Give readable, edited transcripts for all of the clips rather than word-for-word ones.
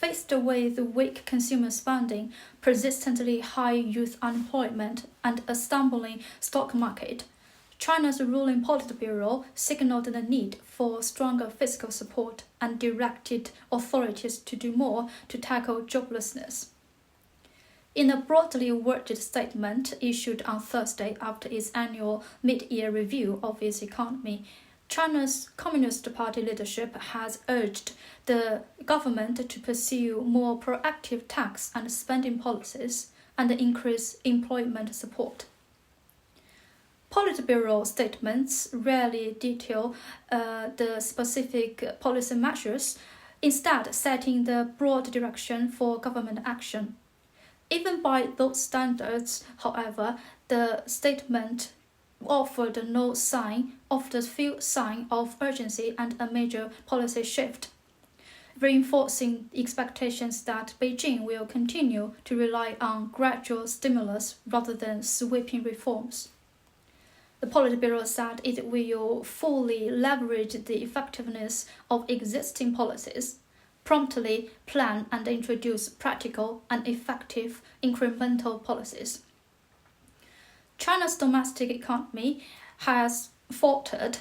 faced with weak consumer spending, persistently high youth unemployment, and a stumbling stock market, China's ruling Politburo signaled the need for stronger fiscal support and directed authorities to do more to tackle joblessness. In a broadly worded statement issued on Thursday after its annual mid-year review of its economy, China's Communist Party leadership has urged the government to pursue more proactive tax and spending policies and increase employment support. Politburo statements rarely detail the specific policy measures, instead setting the broad direction for government action. Even by those standards, however, the statement offered few sign of urgency and a major policy shift, reinforcing expectations that Beijing will continue to rely on gradual stimulus rather than sweeping reforms. The Politburo said it will fully leverage the effectiveness of existing policies, promptly plan and introduce practical and effective incremental policies. China's domestic economy has faltered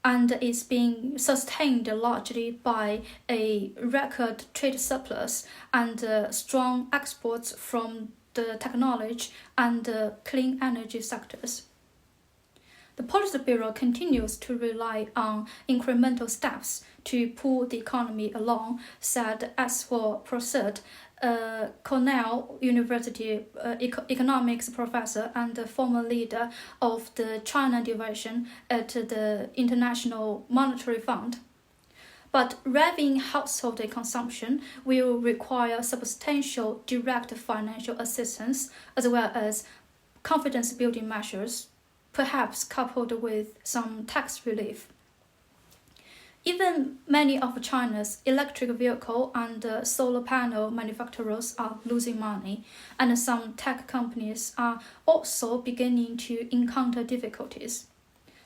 and is being sustained largely by a record trade surplus and strong exports from the technology and clean energy sectors. The Politburo continues to rely on incremental steps to pull the economy along, said Eswar Prasad, Cornell University economics professor and former leader of the China division at the International Monetary Fund. But revving household consumption will require substantial direct financial assistance as well as confidence-building measures, perhaps coupled with some tax relief. Even many of China's electric vehicle and solar panel manufacturers are losing money, and some tech companies are also beginning to encounter difficulties.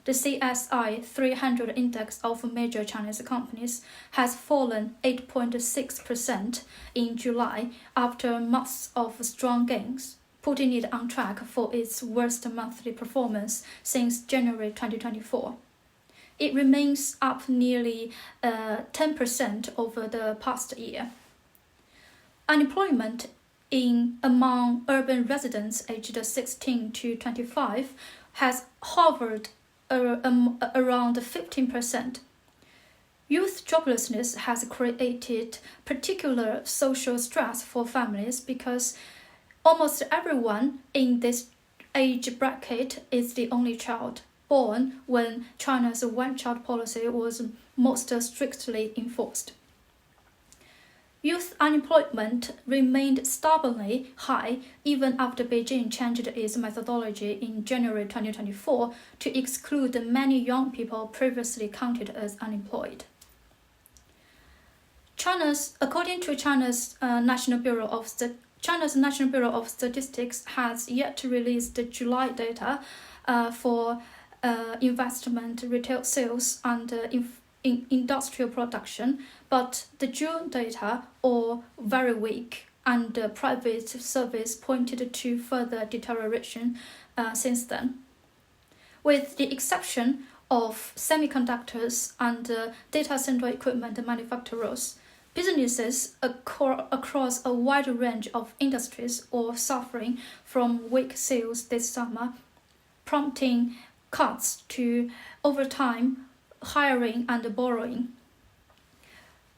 The CSI 300 index of major Chinese companies has fallen 8.6% in July after months of strong gains, putting it on track for its worst monthly performance since January 2024. It remains up nearly 10% over the past year. Unemployment among urban residents aged 16 to 25 has hovered around 15%. Youth joblessness has created particular social stress for families because almost everyone in this age bracket is the only child, born when China's one-child policy was most strictly enforced. Youth unemployment remained stubbornly high even after Beijing changed its methodology in January 2024 to exclude many young people previously counted as unemployed. According to China's National Bureau of Statistics has yet to release the July data for investment, retail sales, and industrial production, but the June data are very weak, and private service pointed to further deterioration since then. With the exception of semiconductors and data center equipment manufacturers, businesses across a wide range of industries are suffering from weak sales this summer, prompting cuts to overtime, hiring, and borrowing.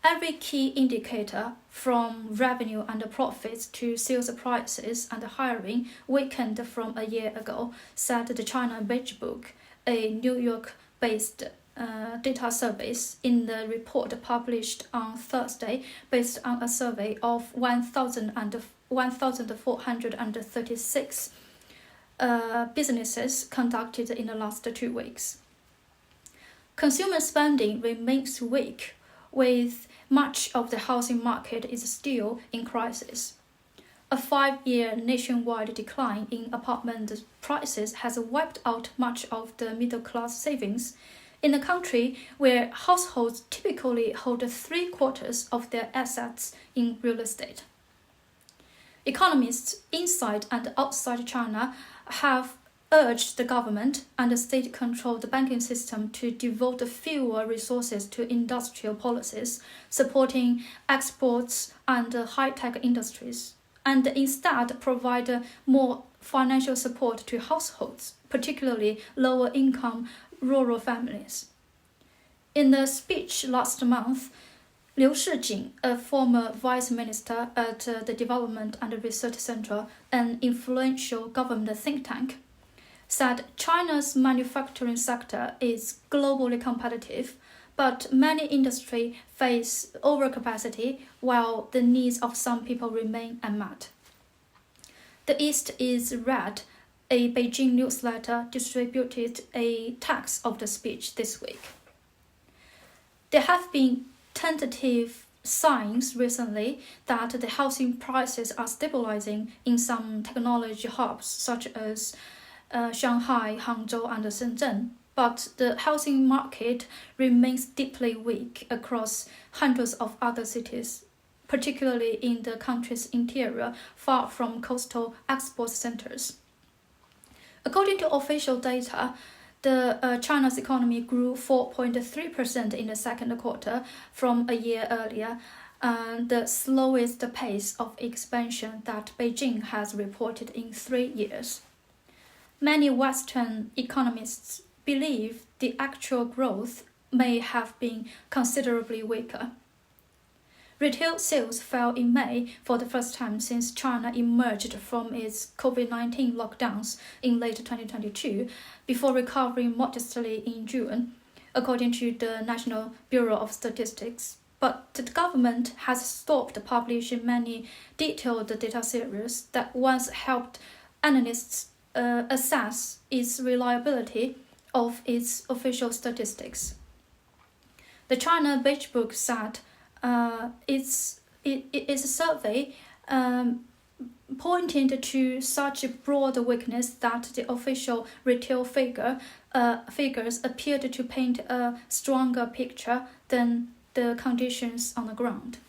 Every key indicator, from revenue and profits to sales prices and hiring, weakened from a year ago, said the China Beige Book, a New York-based data service, in the report published on Thursday based on a survey of 1,436 businesses conducted in the last 2 weeks. Consumer spending remains weak, with much of the housing market is still in crisis. A 5-year nationwide decline in apartment prices has wiped out much of the middle-class savings, in a country where households typically hold 3/4 of their assets in real estate. Economists inside and outside China have urged the government and the state-controlled banking system to devote fewer resources to industrial policies supporting exports and high-tech industries, and instead provide more financial support to households, particularly lower-income rural families. In a speech last month, Liu Shijing, a former vice minister at the Development and Research Center, an influential government think tank, said China's manufacturing sector is globally competitive, but many industries face overcapacity while the needs of some people remain unmet. The East is Red, a Beijing newsletter, distributed a text of the speech this week. There have been tentative signs recently that the housing prices are stabilizing in some technology hubs such as Shanghai, Hangzhou, and Shenzhen, but the housing market remains deeply weak across hundreds of other cities, particularly in the country's interior, far from coastal export centers. According to official data, China's economy grew 4.3% in the second quarter from a year earlier, the slowest pace of expansion that Beijing has reported in 3 years. Many Western economists believe the actual growth may have been considerably weaker. Retail sales fell in May for the first time since China emerged from its COVID-19 lockdowns in late 2022, before recovering modestly in June, according to the National Bureau of Statistics. But the government has stopped publishing many detailed data series that once helped analysts assess its reliability of its official statistics. The China Beige Book said its survey pointed to such a broad weakness that the official retail figures appeared to paint a stronger picture than the conditions on the ground.